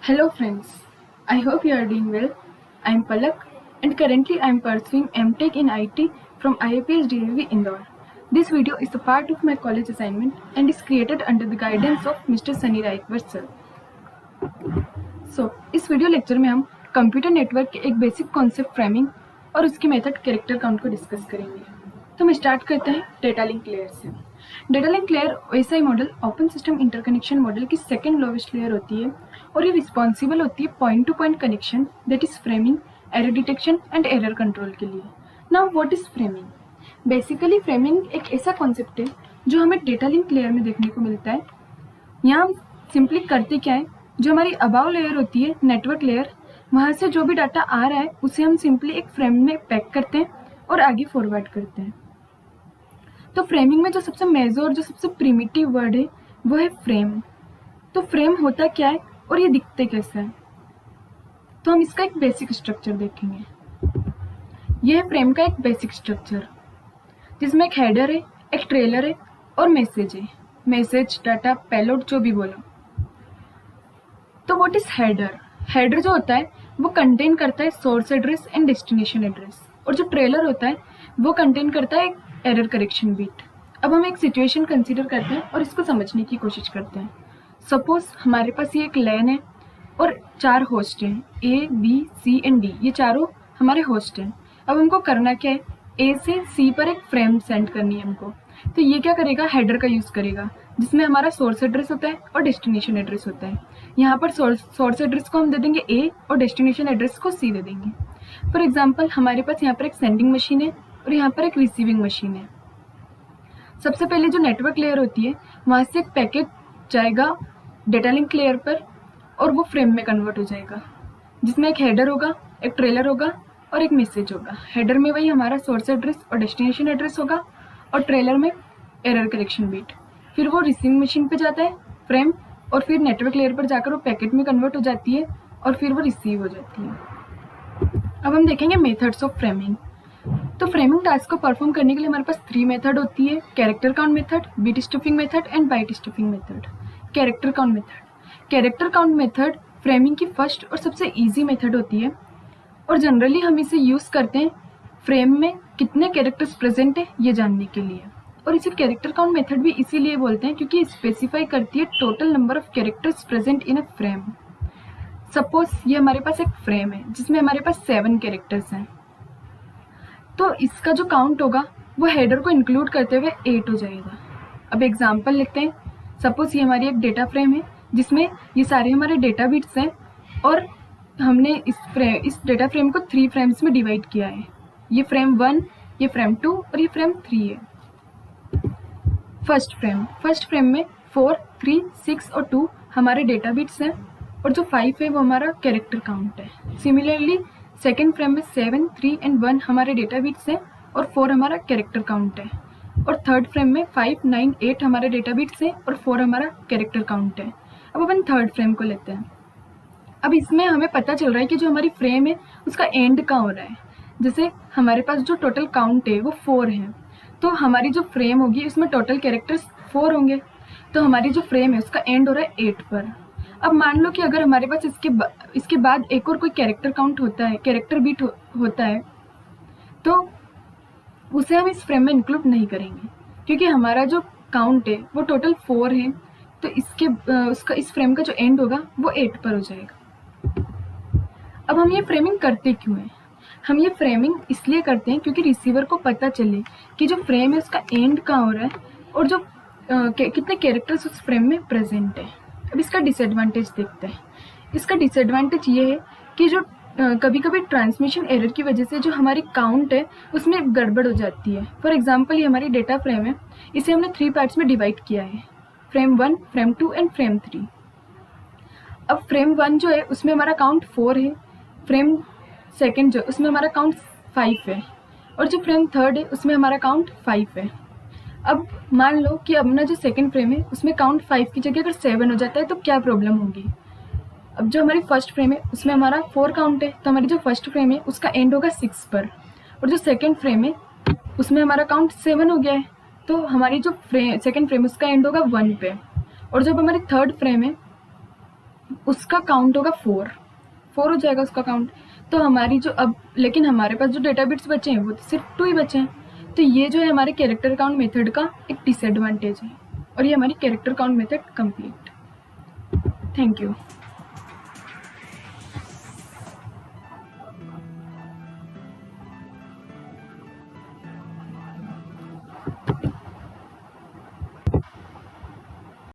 Hello friends, I hope you are doing well. I am Palak and currently I am pursuing MTech in IT from IIPS DLV Indore. This video is a part of my college assignment and is created under the guidance of Mr. Sunny Raikwar sir. इस video lecture में हम computer network के एक basic concept framing और उसकी method character count को discuss करेंगे। तो हम स्टार्ट करते हैं डेटा लिंक लेयर से। Data link layer OSI model open system interconnection model की सेकेंड लोवेस्ट लेयर होती है और ये रिस्पॉन्सिबल होती है point two point connection, that is framing, error detection and error control के लिए। Now what is framing? Basically framing एक ऐसा कॉन्सेप्ट है जो हमें डेटा लिंक लेयर में देखने को मिलता है। यहाँ हम सिंपली करते क्या है, जो हमारी अबाव लेयर होती है, नेटवर्क लेयर, वहाँ से जो भी डाटा आ रहा है उसे हम सिंपली एक फ्रेम में पैक करते हैं और आगे फॉरवर्ड करते हैं। तो फ्रेमिंग में जो सबसे मेजर, जो सबसे प्रिमिटिव वर्ड है वो है फ्रेम। तो फ्रेम होता क्या है और ये दिखते कैसे है, तो हम इसका एक बेसिक स्ट्रक्चर देखेंगे। यह है फ्रेम का एक बेसिक स्ट्रक्चर जिसमें एक हेडर है, एक ट्रेलर है और मैसेज है। मैसेज, डाटा, पेलोड, जो भी बोलो। तो व्हाट इज हेडर? हेडर जो होता है वो कंटेन करता है source address and destination address, और जो ट्रेलर होता है वो कंटेन करता है एरर करेक्शन बीट। अब हम एक सिचुएशन कंसीडर करते हैं और इसको समझने की कोशिश करते हैं। सपोज हमारे पास ये एक लैन है और 4 होस्ट हैं, A, B, C and D। ये चारों हमारे होस्ट हैं। अब हमको करना क्या है, A से C पर एक फ्रेम सेंड करनी है हमको। तो ये क्या करेगा, हेडर का यूज़ करेगा जिसमें हमारा सोर्स एड्रेस होता है और डेस्टिनेशन एड्रेस होता है। यहाँ पर सोर्स एड्रेस को हम दे देंगे A और डेस्टिनेशन एड्रेस को C दे देंगे। फॉर एग्जाम्पल हमारे पास यहाँ पर एक सेंडिंग मशीन है और यहाँ पर एक रिसीविंग मशीन है। सबसे पहले जो नेटवर्क लेयर होती है वहाँ से एक पैकेट जाएगा डेटा लिंक लेयर पर और वो फ्रेम में कन्वर्ट हो जाएगा, जिसमें एक हेडर होगा, एक ट्रेलर होगा और एक मैसेज होगा। हेडर में वही हमारा सोर्स एड्रेस और डेस्टिनेशन एड्रेस होगा और ट्रेलर में एरर करेक्शन बीट। फिर वो रिसीविंग मशीन पे जाता है फ्रेम, और फिर नेटवर्क लेयर पर जाकर वो पैकेट में कन्वर्ट हो जाती है और फिर वो रिसीव हो जाती है। अब हम देखेंगे मेथड्स ऑफ फ्रेमिंग। तो फ्रेमिंग टास्क को परफॉर्म करने के लिए हमारे पास 3 मेथड होती है, character count method, bit stuffing method and byte stuffing method. Character count method. Character count method framing की फर्स्ट और सबसे इजी मेथड होती है और जनरली हम इसे यूज़ करते हैं फ्रेम में कितने कैरेक्टर्स प्रेजेंट है ये जानने के लिए। और इसे कैरेक्टर काउंट मेथड भी इसीलिए बोलते हैं क्योंकि स्पेसिफाई करती है total number of characters present in a frame. Suppose ये हमारे पास एक फ्रेम है जिसमें हमारे पास 7 कैरेक्टर्स हैं, तो इसका जो काउंट होगा वो हेडर को इंक्लूड करते हुए 8 हो जाएगा। अब एग्जांपल लेते हैं। सपोज ये हमारी एक डेटा फ्रेम है जिसमें ये सारे हमारे डेटा बिट्स हैं और हमने इस डेटा फ्रेम को 3 फ्रेम्स में डिवाइड किया है। ये फ्रेम 1, ये फ्रेम 2 और ये फ्रेम 3 है। फर्स्ट फ्रेम में 4, 3, 6 और 2 हमारे डेटा बिट्स हैं और जो 5 है वो हमारा कैरेक्टर काउंट है। सिमिलरली सेकेंड फ्रेम में 7, 3 एंड 1 हमारे डेटा बिट्स हैं और 4 हमारा कैरेक्टर काउंट है। और थर्ड फ्रेम में 5, 9, 8 हमारे डेटा बिट्स हैं और 4 हमारा कैरेक्टर काउंट है। अब अपन थर्ड फ्रेम को लेते हैं। अब इसमें हमें पता चल रहा है कि जो हमारी फ्रेम है उसका एंड कहाँ हो रहा है। जैसे हमारे पास जो टोटल काउंट है वो 4 है, तो हमारी जो फ्रेम होगी उसमें टोटल कैरेक्टर्स 4 होंगे, तो हमारी जो फ्रेम है उसका एंड हो रहा है 8 पर। अब मान लो कि अगर हमारे पास इसके बाद एक और कोई कैरेक्टर काउंट होता है, कैरेक्टर बीट होता है, तो उसे हम इस फ्रेम में इंक्लूड नहीं करेंगे क्योंकि हमारा जो काउंट है वो टोटल 4 है, तो इस फ्रेम का जो एंड होगा वो 8 पर हो जाएगा। अब हम ये फ्रेमिंग करते क्यों हैं? हम ये फ्रेमिंग इसलिए करते हैं क्योंकि रिसीवर को पता चले कि जो फ्रेम है उसका एंड कहाँ हो रहा है और जो कितने कैरेक्टर्स उस फ्रेम में प्रेजेंट है। अब इसका डिसएडवांटेज देखते हैं। इसका डिसएडवांटेज ये है कि जो कभी कभी ट्रांसमिशन एरर की वजह से जो हमारी काउंट है उसमें गड़बड़ हो जाती है। फॉर एग्जांपल ये हमारी डेटा फ्रेम है, इसे हमने 3 पार्ट्स में डिवाइड किया है, फ्रेम 1, फ्रेम 2 एंड फ्रेम 3। अब फ्रेम 1 जो है उसमें हमारा काउंट 4 है, फ्रेम सेकेंड जो उसमें हमारा काउंट 5 है और जो फ्रेम थर्ड है उसमें हमारा काउंट 5 है। अब मान लो कि अपना जो सेकेंड फ्रेम है उसमें काउंट 5 की जगह अगर 7 हो जाता है तो क्या प्रॉब्लम होगी। अब जो हमारी फर्स्ट फ्रेम है उसमें हमारा 4 काउंट है, तो हमारी जो फर्स्ट फ्रेम है उसका एंड होगा 6 पर, और जो सेकेंड फ्रेम है उसमें हमारा काउंट 7 हो गया है, तो हमारी जो सेकेंड फ्रेम उसका एंड होगा 1 पे। और जब हमारी थर्ड फ्रेम है उसका काउंट होगा 4 हो जाएगा उसका काउंट। तो हमारी जो अब लेकिन हमारे पास जो डेटा बिट्स बचे हैं वो तो सिर्फ 2 ही बचे हैं। तो ये जो है हमारे कैरेक्टर काउंट मेथड का एक डिसएडवांटेज है, और ये हमारी character count method complete. Thank you.